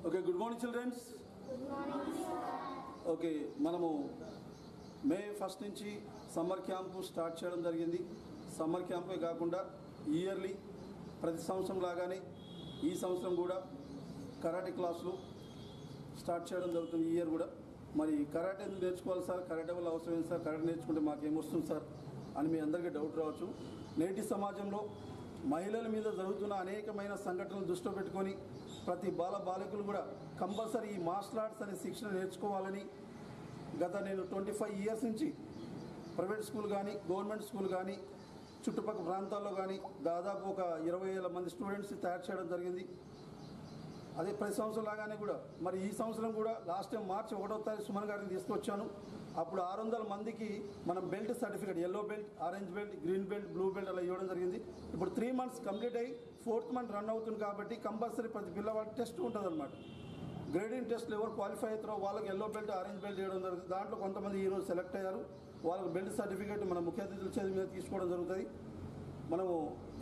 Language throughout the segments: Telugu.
Okay, good morning children. Good morning, sir. Okay, మనము మే 1 నుంచి సమ్మర్ క్యాంపు స్టార్ట్ చేయడం జరిగింది. సమ్మర్ క్యాంపే కాకుండా ఇయర్లీ ప్రతి సంవత్సరం లాగానే ఈ సంవత్సరం కూడా కరాటే క్లాసులు స్టార్ట్ చేయడం జరుగుతుంది. ఈ ఇయర్ కూడా మరి కరాటే ఎందుకు నేర్చుకోవాలి సార్, కరాటే వల్ల అవసరం ఏంటి సార్, కరాటే నేర్చుకుంటే మాకేమొస్తుంది సార్ అని మీ అందరికీ డౌట్ రావచ్చు. నేటి సమాజంలో మహిళల మీద జరుగుతున్న అనేకమైన సంఘటనలు దృష్టిలో పెట్టుకొని ప్రతి బాలికలు కూడా కంపల్సరీ ఈ మార్షల్ ఆర్ట్స్ అనే శిక్షణ నేర్చుకోవాలని నేను 25 ఇయర్స్ నుంచి ప్రైవేట్ స్కూల్ కానీ గవర్నమెంట్ స్కూల్ కానీ చుట్టుపక్కల ప్రాంతాల్లో కానీ దాదాపు ఒక 20,000 మంది స్టూడెంట్స్ తయారు చేయడం జరిగింది. అదే ప్రతి సంవత్సరం లాగానే కూడా మరి ఈ సంవత్సరం కూడా లాస్ట్ టైం మార్చి 1వ తారీఖు సుమన్ గారిని తీసుకొచ్చాను. అప్పుడు 600 మందికి మనం belt certificate, yellow belt, orange belt, green belt, blue belt అలా ఇవ్వడం జరిగింది. ఇప్పుడు 3 months కంప్లీట్ అయ్యి 4th month రన్ అవుతుంది కాబట్టి కంపల్సరీ ప్రతి పిల్లవాడి టెస్ట్ ఉంటుంది అనమాట. గ్రేడింగ్ టెస్ట్లు ఎవరు క్వాలిఫై అవుతారో వాళ్ళకి ఎల్లో బెల్ట్, ఆరెంజ్ బెల్ట్ ఇవ్వడం జరుగుతుంది. దాంట్లో కొంతమంది ఈరోజు సెలెక్ట్ అయ్యారు. వాళ్ళకి బెల్ట్ సర్టిఫికేట్ మన ముఖ్య అతిథుల చేతి మీద తీసుకోవడం జరుగుతుంది. మనము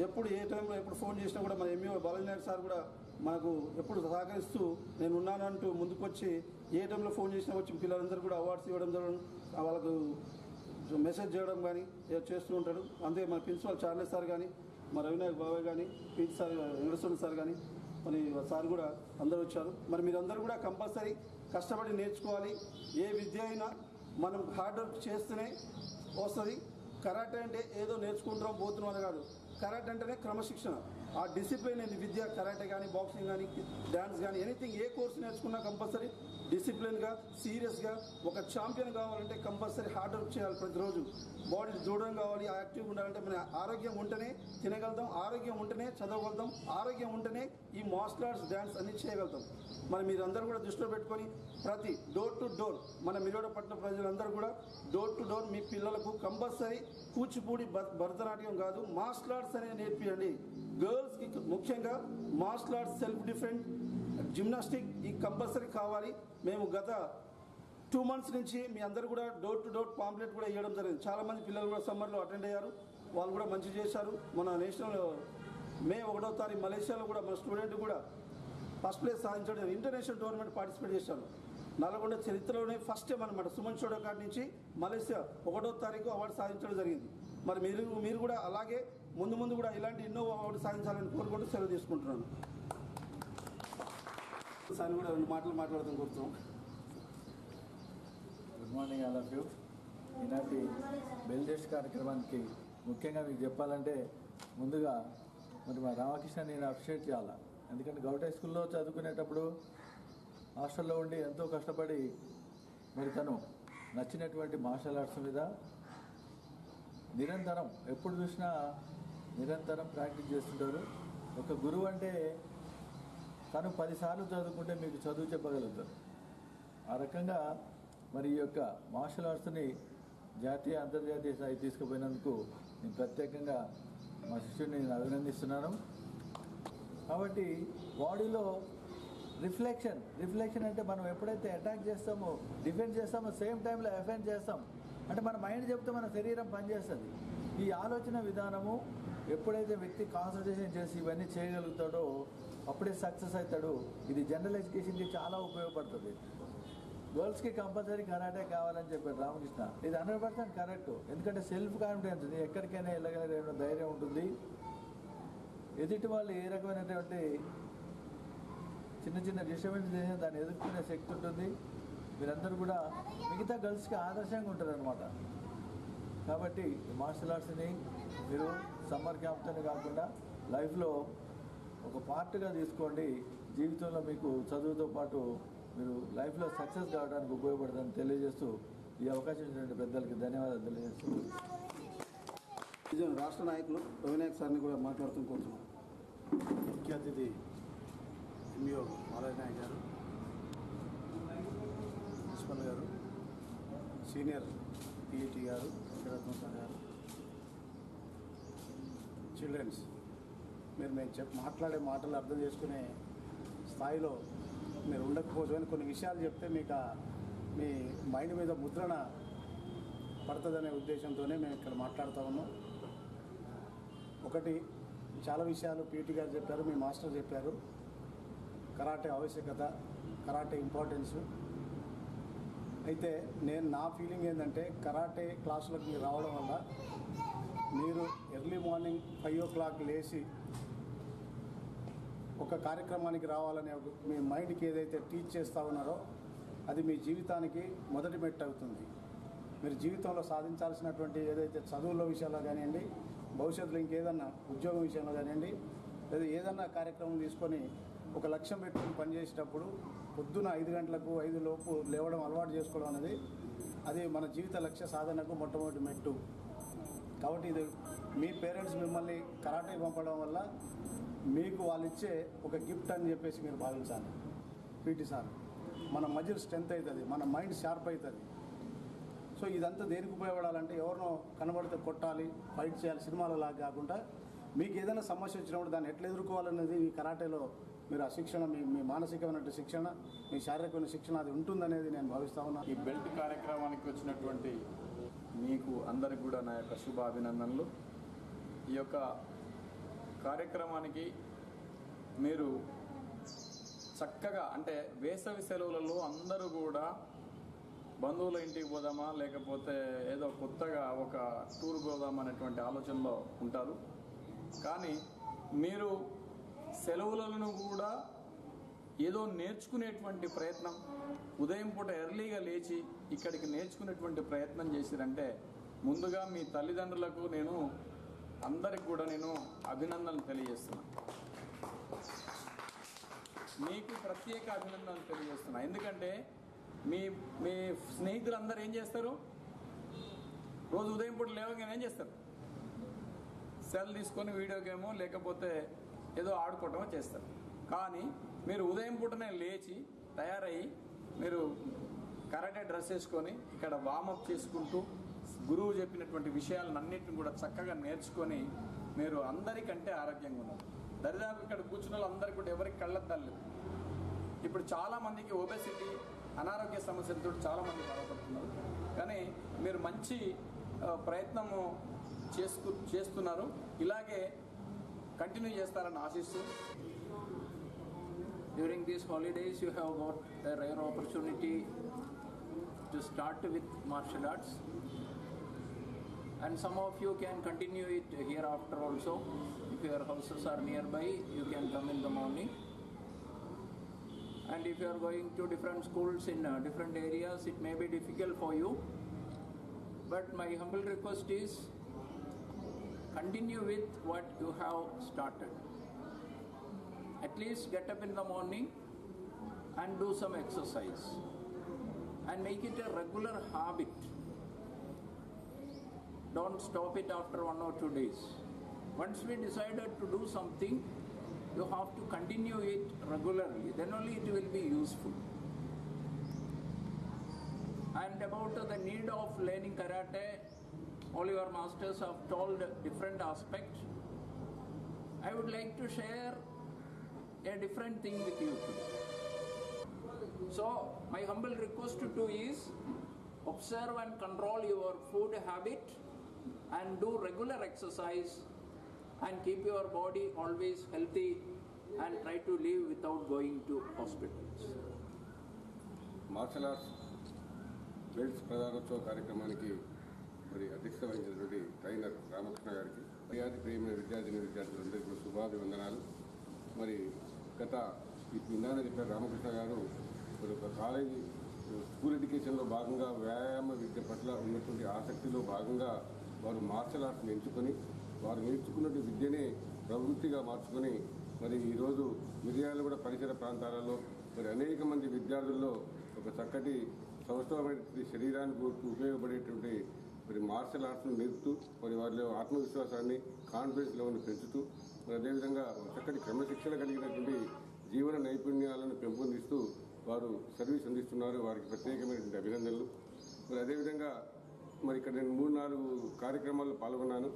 ఎప్పుడు ఏ టైంలో ఎప్పుడు ఫోన్ చేసినా కూడా మన ఎంఈఓ బాలాజీ నాయుడు సార్ కూడా మనకు ఎప్పుడు సహకరిస్తూ నేను ఉన్నానంటూ ముందుకొచ్చి ఏ టైంలో ఫోన్ చేసినా వచ్చి పిల్లలందరూ కూడా అవార్డ్స్ ఇవ్వడం జరగడం, వాళ్ళకు మెసేజ్ చేయడం కానీ చేస్తూ ఉంటాడు. అంతే మన ప్రిన్సిపల్ చార్లెస్ సార్ కానీ, మన రవినాయక్ బాబాయ్ కానీ, పీటీ సార్, వెంకటేశ్వర సార్ కానీ, మరి సార్ కూడా అందరూ వచ్చారు. మరి మీరందరూ కూడా కంపల్సరీ కష్టపడి నేర్చుకోవాలి. ఏ విద్య అయినా మనం హార్డ్ వర్క్ చేస్తేనే వస్తుంది. కరాటే అంటే ఏదో నేర్చుకుంటాం పోతున్నాం అని కాదు. కరాటే అంటేనే క్రమశిక్షణ, ఆ డిసిప్లిన్ అనే విద్య. కరాటే కానీ, బాక్సింగ్ కానీ, డ్యాన్స్ కానీ, ఎనీథింగ్ ఏ కోర్సు నేర్చుకున్నా కంపల్సరీ డిసిప్లిన్గా, సీరియస్గా ఒక ఛాంపియన్ కావాలంటే కంపల్సరీ హార్డ్ వర్క్ చేయాలి. ప్రతిరోజు బాడీ దృఢంగా కావాలి, యాక్టివ్గా ఉండాలంటే మన ఆరోగ్యం ఉంటేనే తినగలుగుతాం, ఆరోగ్యం ఉంటేనే చదవగలుగుతాం, ఆరోగ్యం ఉంటేనే ఈ మార్షల్ ఆర్ట్స్, డ్యాన్స్ అన్ని చేయగలుగుతాం. మరి మీరందరూ కూడా దృష్టిలో పెట్టుకొని ప్రతి డోర్ టు డోర్ మన మిర్యాలపట్నం ప్రజలందరూ కూడా డోర్ టు డోర్ మీ పిల్లలకు కంపల్సరీ కూచిపూడి, భరతనాట్యం కాదు మార్షల్ ఆర్ట్స్ అనేది నేర్పియండి. గర్ల్స్కి ముఖ్యంగా martial arts, self defence, gymnastic ఈ కంపల్సరీ కావాలి. మేము గత 2 months నుంచి మీ అందరూ కూడా డోర్ టు డోర్ పాంప్లెట్ కూడా ఇవ్వడం జరిగింది. చాలామంది పిల్లలు కూడా సమ్మర్లో అటెండ్ అయ్యారు, వాళ్ళు కూడా మంచి చేశారు. మన నేషనల్ మే 1వ తారీఖు మలేషియాలో కూడా మన స్టూడెంట్ కూడా ఫస్ట్ ప్లేస్ సాధించడం, ఇంటర్నేషనల్ టోర్నమెంట్ పార్టిసిపేట్ చేశారు. నల్గొండ చరిత్రలోనే ఫస్ట్ టైం అనమాట. సుమన్ షోడో కాడి నుంచి మలేషియా 1వ తారీఖు అవార్డు సాధించడం జరిగింది. మరి మీరు కూడా అలాగే ముందు కూడా ఇలాంటి ఎన్నో అవార్డు సాధించాలని కోరుకుంటూ సెలవు తీసుకుంటున్నాను. సార్ కూడా 2 మాటలు మాట్లాడదాం కోరుతున్నాం. Good morning all of you. ఈనాటి బెల్ టెస్ట్ కార్యక్రమానికి ముఖ్యంగా మీకు చెప్పాలంటే ముందుగా మరి మా రామకృష్ణ నేను అప్రిషియేట్ చేయాలా. ఎందుకంటే గౌట్ హై స్కూల్లో చదువుకునేటప్పుడు హాస్టల్లో ఉండి ఎంతో కష్టపడి మరి తను నచ్చినటువంటి మార్షల్ ఆర్ట్స్ మీద నిరంతరం ఎప్పుడు చూసినా నిరంతరం ప్రాక్టీస్ చేస్తుంటారు. ఒక గురువు అంటే తను 10 సార్లు చదువుకుంటే మీకు చదువు చెప్పగలుగుతారు. ఆ రకంగా మరి ఈ యొక్క మార్షల్ ఆర్ట్స్ని జాతీయ, అంతర్జాతీయ స్థాయి తీసుకుపోయినందుకు నేను ప్రత్యేకంగా మా శిష్యుడిని నేను అభినందిస్తున్నాను. కాబట్టి బాడీలో రిఫ్లెక్షన్ అంటే మనం ఎప్పుడైతే అటాక్ చేస్తామో, డిఫెండ్ చేస్తామో, సేమ్ టైంలో ఎఫెండ్ చేస్తాం అంటే మన మైండ్ చెప్తే మన శరీరం పనిచేస్తుంది. ఈ ఆలోచన విధానము ఎప్పుడైతే వ్యక్తి కాన్సన్ట్రేషన్ చేసి ఇవన్నీ చేయగలుగుతాడో అప్పుడే సక్సెస్ అవుతాడు. ఇది జనరల్ ఎడ్యుకేషన్కి చాలా ఉపయోగపడుతుంది. గర్ల్స్కి కంపల్సరీ కరాటే కావాలని చెప్పాడు రామకృష్ణ. ఇది 100% కరెక్ట్. ఎందుకంటే సెల్ఫ్ కాన్ఫిడెన్స్, ఎక్కడికైనా వెళ్ళగలిగే ధైర్యం ఉంటుంది. ఎదుటి వాళ్ళు ఏ రకమైనటువంటి చిన్న డిస్టర్బెన్స్ చేసినా దాన్ని ఎదుర్కొనే శక్తి ఉంటుంది. మీరందరూ కూడా మిగతా గర్ల్స్కి ఆదర్శంగా ఉంటుంది అనమాట. కాబట్టి మార్షల్ ఆర్ట్స్ని మీరు సమ్మర్ క్యాంప్తోనే కాకుండా లైఫ్లో ఒక పార్ట్గా తీసుకోండి. జీవితంలో మీకు చదువుతో పాటు మీరు లైఫ్లో సక్సెస్ కావడానికి ఉపయోగపడుతుందని తెలియజేస్తూ ఈ అవకాశం ఇచ్చినటువంటి పెద్దలకి ధన్యవాదాలు తెలియజేస్తూ రాష్ట్ర నాయకులు రవినాయక్ సార్ని కూడా మాట్లాడుతూ కోరుతున్నాం. ముఖ్య అతిథి ఎంఈఓ బాలాజీ నాయక్ గారు, ప్రిన్సిపల్ గారు, సీనియర్ పిఈటి గారు, వెంకటరత్నం సార్ గారు, చిల్డ్రన్స్, మేము మాట్లాడే మాటలు అర్థం చేసుకునే స్థాయిలో మీరు ఉండకపోవచ్చు అని కొన్ని విషయాలు చెప్తే మీకు మీ మైండ్ మీద ముద్రణ పడుతుందనే ఉద్దేశంతోనే మేము ఇక్కడ మాట్లాడుతూ ఉన్నాం. ఒకటి, చాలా విషయాలు పీటీ గారు చెప్పారు, మీ మాస్టర్ చెప్పారు. కరాటే ఆవశ్యకత, కరాటే ఇంపార్టెన్స్. అయితే నా ఫీలింగ్ ఏంటంటే కరాటే క్లాసులకు మీరు రావడం వల్ల మీరు ఎర్లీ మార్నింగ్ 5 o'clock లేచి ఒక కార్యక్రమానికి రావాలనే మీ మైండ్కి ఏదైతే టీచ్ చేస్తూ ఉన్నారో అది మీ జీవితానికి మొదటి మెట్టు అవుతుంది. మీరు జీవితంలో సాధించాల్సినటువంటి ఏదైతే చదువుల విషయాల్లో కానివ్వండి, భవిష్యత్తులో ఇంకేదన్నా ఉద్యోగం విషయంలో కానివ్వండి, లేదా ఏదన్నా కార్యక్రమం తీసుకొని ఒక లక్ష్యం పెట్టుకుని పనిచేసేటప్పుడు పొద్దున 5 గంటలకు 5 లోపు లేవడం అలవాటు చేసుకోవడం అనేది అది మన జీవిత లక్ష్య సాధనకు మొట్టమొదటి మెట్టు. కాబట్టి ఇది మీ పేరెంట్స్ మిమ్మల్ని కరాటే పంపడం వల్ల మీకు వాళ్ళు ఇచ్చే ఒక గిఫ్ట్ అని చెప్పేసి మీరు భావించాలి. పీటీ సార్ మన మజిల్ స్ట్రెంత్ అవుతుంది, మన మైండ్ షార్ప్ అవుతుంది. సో ఇదంతా దేనికి ఉపయోగపడాలంటే ఎవరినో కనబడితే కొట్టాలి, ఫైట్ చేయాలి సినిమాలలాగా కాకుండా మీకు ఏదైనా సమస్య వచ్చినప్పుడు దాన్ని ఎట్లా ఎదుర్కోవాలనేది ఈ కరాటేలో మీరు ఆ శిక్షణ మీ మానసికమైన శిక్షణ, మీ శారీరకమైన శిక్షణ అది ఉంటుందనేది నేను భావిస్తా ఉన్నా. ఈ బెల్ట్ కార్యక్రమానికి వచ్చినటువంటి మీకు అందరికి కూడా నా యొక్క శుభాభినందనలు. ఈ యొక్క కార్యక్రమానికి మీరు చక్కగా అంటే వేసవి సెలవులలో అందరూ కూడా బంధువుల ఇంటికి పోదామా లేకపోతే ఏదో కొత్తగా ఒక టూర్ పోదామా అనేటువంటి ఆలోచనలో ఉంటారు. కానీ మీరు సెలవులను కూడా ఏదో నేర్చుకునేటువంటి ప్రయత్నం, ఉదయం పూట ఎర్లీగా లేచి ఇక్కడికి నేర్చుకునేటువంటి ప్రయత్నం చేసిరంటే ముందుగా మీ తల్లిదండ్రులకు అందరికి కూడా నేను అభినందనలు తెలియజేస్తున్నాను. మీకు ప్రత్యేక అభినందనలు తెలియజేస్తున్నా. ఎందుకంటే మీ స్నేహితులందరూ ఏం చేస్తారు? రోజు ఉదయం పూట లేవగానే ఏం చేస్తారు? సెల్ తీసుకొని వీడియో గేమో లేకపోతే ఏదో ఆడుకోవటమో చేస్తారు. కానీ మీరు ఉదయం పూటనే లేచి తయారయ్యి మీరు కరాటే డ్రెస్ వేసుకొని ఇక్కడ వార్మప్ చేసుకుంటూ గురువు చెప్పినటువంటి విషయాలన్నింటిని కూడా చక్కగా నేర్చుకొని మీరు అందరికంటే ఆరోగ్యంగా ఉన్నారు. దరిదాపు ఇక్కడ కూర్చున్న వాళ్ళందరికీ కూడా ఎవరికి కళ్ళద్దాలు. ఇప్పుడు చాలామందికి ఒబెసిటీ అనారోగ్య సమస్యలతో చాలామంది బాధపడుతున్నారు. కానీ మీరు మంచి ప్రయత్నము చేస్తున్నారు. ఇలాగే కంటిన్యూ చేస్తారని ఆశిస్తూ. During these holidays you have got a rare opportunity to start with martial arts, and some of you can continue it hereafter also. If your houses are nearby, you can come in the morning, and if you are going to different schools in different areas, it may be difficult for you, but my humble request is continue with what you have started. At least get up in the morning and do some exercise and make it a regular habit. Don't stop it after 1 or 2 days. Once we decided to do something, you have to continue it regularly, then only it will be useful. And about the need of learning karate, all your masters have told different aspects. I would like to share a different thing with you today. So my humble request to you is observe and control your food habit and do regular exercise and keep your body always healthy and try to live without going to hospitals. Martial arts belts ప్రధానోత్సవ కార్యక్రమానికి మరి అధ్యక్షత వహించినటువంటి ట్రైనర్ రామకృష్ణ గారికి, విద్యార్థి ప్రేమ విద్యార్థులందరికీ కూడా శుభాభివందనాలు. మరి గత నిన్న చెప్పారు రామకృష్ణ గారు, మరి ఒక కాలేజీ స్కూల్ ఎడ్యుకేషన్లో భాగంగా వ్యాయామ విద్య పట్ల ఉన్నటువంటి ఆసక్తిలో భాగంగా వారు మార్షల్ ఆర్ట్స్ని ఎంచుకొని వారు నేర్చుకున్నటువంటి విద్యనే ప్రవృత్తిగా మార్చుకొని మరి ఈరోజు మిర్యాలగూడ పరిసర ప్రాంతాలలో మరి అనేక మంది విద్యార్థుల్లో ఒక చక్కటి సౌష్ఠవమైన శరీరానికి ఉపయోగపడేటువంటి మరి మార్షల్ ఆర్ట్స్ను నేర్పుతూ మరి వారిలో ఆత్మవిశ్వాసాన్ని, కాన్ఫిడెన్స్ లెవెల్ని పెంచుతూ మరి అదేవిధంగా చక్కటి క్రమశిక్షణ కలిగినటువంటి జీవన నైపుణ్యాలను పెంపొందిస్తూ వారు సర్వీస్ అందిస్తున్నారు. వారికి ప్రత్యేకమైనటువంటి అభినందనలు. మరి అదేవిధంగా మరి ఇక్కడ నేను 3-4 కార్యక్రమాల్లో పాల్గొన్నాను.